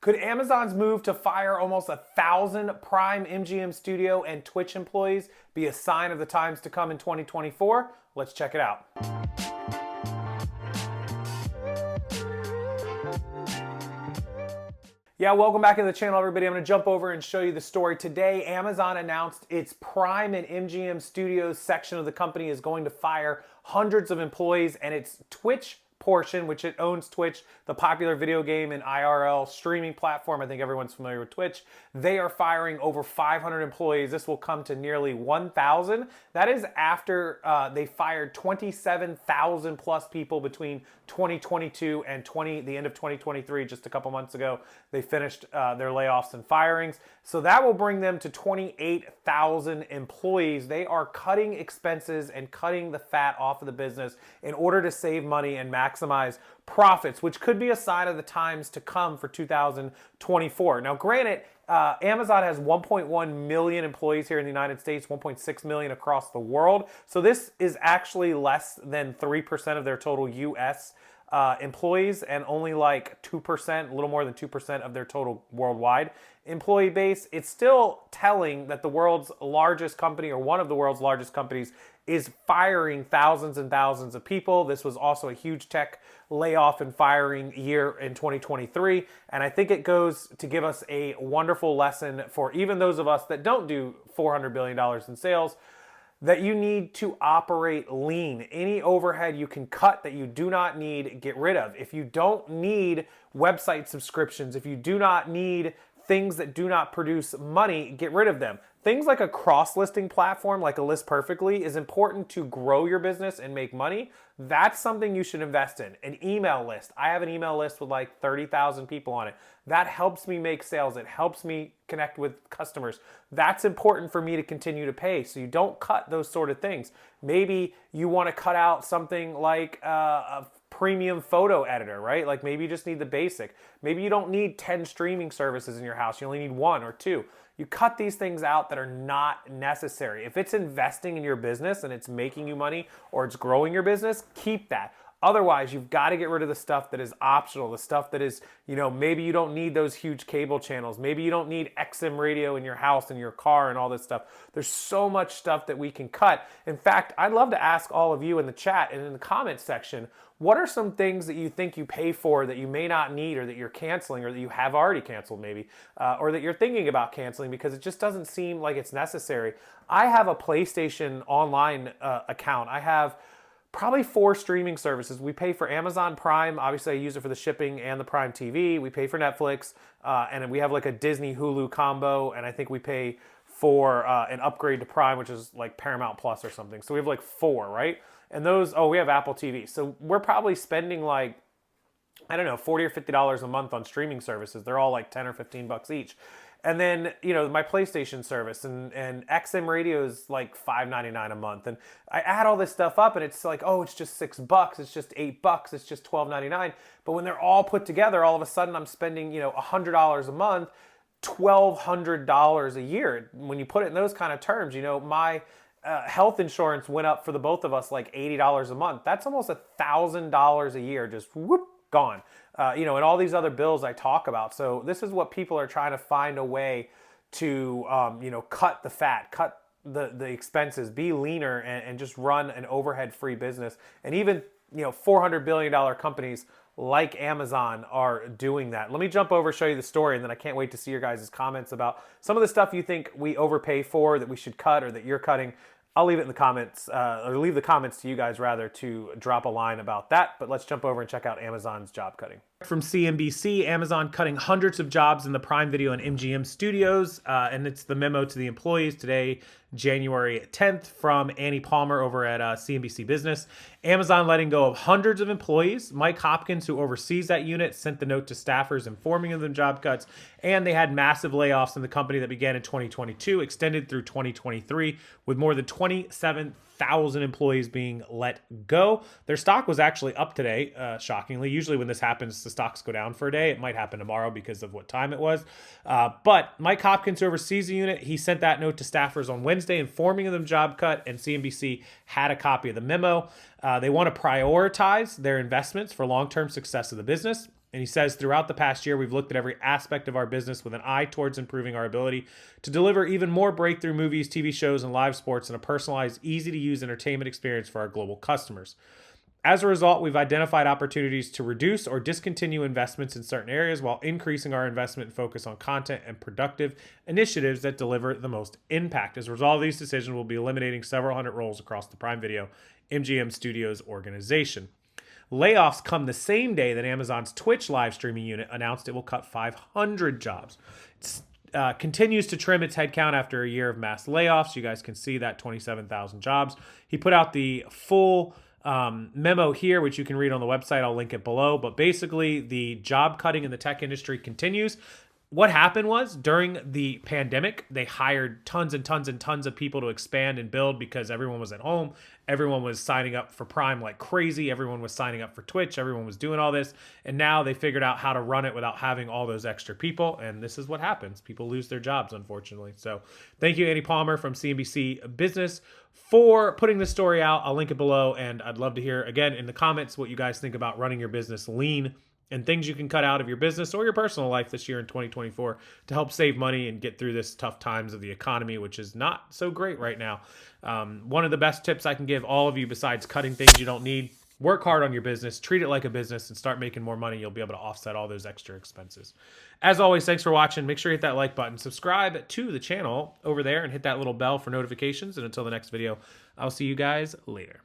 Could Amazon's move to fire almost 1,000 Prime, MGM Studio, and Twitch employees be a sign of the times to come in 2024? Let's check it out. Yeah, welcome back to the channel, everybody. I'm going to jump over and show you the story. Today, Amazon announced its Prime and MGM Studios section of the company is going to fire hundreds of employees, and its Twitch portion, which it owns Twitch, the popular video game and IRL streaming platform. I think everyone's familiar with Twitch. They are firing over 500 employees. This will come to nearly 1,000. That is after they fired 27,000 plus people between 2022 and the end of 2023, just a couple months ago. They finished their layoffs and firings. So that will bring them to 28,000 employees. They are cutting expenses and cutting the fat off of the business in order to save money and maximize profits, which could be a sign of the times to come for 2024. Now, granted, Amazon has 1.1 million employees here in the United States, 1.6 million across the world. So this is actually less than 3% of their total US employees, and only like 2%, a little more than 2% of their total worldwide employee base. It's still telling that the world's largest company, or one of the world's largest companies, is firing thousands and thousands of people. This was also a huge tech layoff and firing year in 2023. And I think it goes to give us a wonderful lesson for even those of us that don't do $400 billion in sales, that you need to operate lean. Any overhead you can cut that you do not need, get rid of. If you don't need website subscriptions, if you do not need things that do not produce money, get rid of them. Things like a cross-listing platform like a List Perfectly is important to grow your business and make money. That's something you should invest in. An email list. I have an email list with like 30,000 people on it. That helps me make sales. It helps me connect with customers. That's important for me to continue to pay. So you don't cut those sort of things. Maybe you want to cut out something like a premium photo editor, right? Like maybe you just need the basic. Maybe you don't need 10 streaming services in your house. You only need 1 or 2. You cut these things out that are not necessary. If it's investing in your business and it's making you money or it's growing your business, keep that. Otherwise, you've got to get rid of the stuff that is optional, the stuff that is, maybe you don't need those huge cable channels. Maybe you don't need XM radio in your house and your car and all this stuff. There's so much stuff that we can cut. In fact, I'd love to ask all of you in the chat and in the comments section, what are some things that you think you pay for that you may not need, or that you're canceling, or that you have already canceled maybe, or that you're thinking about canceling because it just doesn't seem like it's necessary? I have a PlayStation online account. I have probably 4 streaming services. We pay for Amazon Prime. Obviously, I use it for the shipping and the Prime TV. We pay for Netflix, and we have like a Disney Hulu combo, and I think we pay for an upgrade to Prime, which is like Paramount Plus or something. So we have like 4, right? And those, we have Apple TV. So we're probably spending like, I don't know, $40 or $50 a month on streaming services. They're all like 10 or 15 bucks each. And then, my PlayStation service and XM radio is like $5.99 a month. And I add all this stuff up and it's like, it's just $6. It's just $8. It's just $12.99. But when they're all put together, all of a sudden I'm spending, $100 a month, $1,200 a year. When you put it in those kind of terms, my health insurance went up for the both of us like $80 a month. That's almost $1,000 a year, just whoop, gone. And all these other bills I talk about. So this is what people are trying to find a way to, cut the fat, cut the expenses, be leaner, and just run an overhead-free business. And even, $400 billion companies like Amazon are doing that. Let me jump over, show you the story, and then I can't wait to see your guys' comments about some of the stuff you think we overpay for, that we should cut, or that you're cutting. I'll leave it in the comments, or leave the comments to you guys rather, to drop a line about that. But let's jump over and check out Amazon's job cutting. From CNBC, Amazon cutting hundreds of jobs in the Prime Video and MGM studios. And it's the memo to the employees today, January 10th, from Annie Palmer over at CNBC Business. Amazon letting go of hundreds of employees. Mike Hopkins, who oversees that unit, sent the note to staffers informing of them job cuts. And they had massive layoffs in the company that began in 2022, extended through 2023, with more than 27,000 employees being let go. Their stock was actually up today, shockingly. Usually when this happens, the stocks go down for a day. It might happen tomorrow because of what time it was. But Mike Hopkins, who oversees the unit, he sent that note to staffers on Wednesday informing of them job cut, and CNBC had a copy of the memo. They want to prioritize their investments for long-term success of the business. And he says, throughout the past year, we've looked at every aspect of our business with an eye towards improving our ability to deliver even more breakthrough movies, TV shows, and live sports in a personalized, easy-to-use entertainment experience for our global customers. As a result, we've identified opportunities to reduce or discontinue investments in certain areas while increasing our investment and focus on content and productive initiatives that deliver the most impact. As a result of these decisions, we'll be eliminating several hundred roles across the Prime Video MGM Studios organization. Layoffs come the same day that Amazon's Twitch live streaming unit announced it will cut 500 jobs. It continues to trim its headcount after a year of mass layoffs. You guys can see that 27,000 jobs. He put out the full memo here, which you can read on the website. I'll link it below. But basically, the job cutting in the tech industry continues. What happened was during the pandemic, they hired tons and tons and tons of people to expand and build because everyone was at home. Everyone was signing up for Prime like crazy. Everyone was signing up for Twitch. Everyone was doing all this. And now they figured out how to run it without having all those extra people. And this is what happens. People lose their jobs, unfortunately. So thank you, Andy Palmer from CNBC Business, for putting this story out. I'll link it below. And I'd love to hear, again, in the comments, what you guys think about running your business lean and things you can cut out of your business or your personal life this year in 2024 to help save money and get through this tough times of the economy, which is not so great right now. One of the best tips I can give all of you, besides cutting things you don't need, work hard on your business, treat it like a business, and start making more money. You'll be able to offset all those extra expenses. As always, thanks for watching. Make sure you hit that like button, subscribe to the channel over there, and hit that little bell for notifications. And until the next video, I'll see you guys later.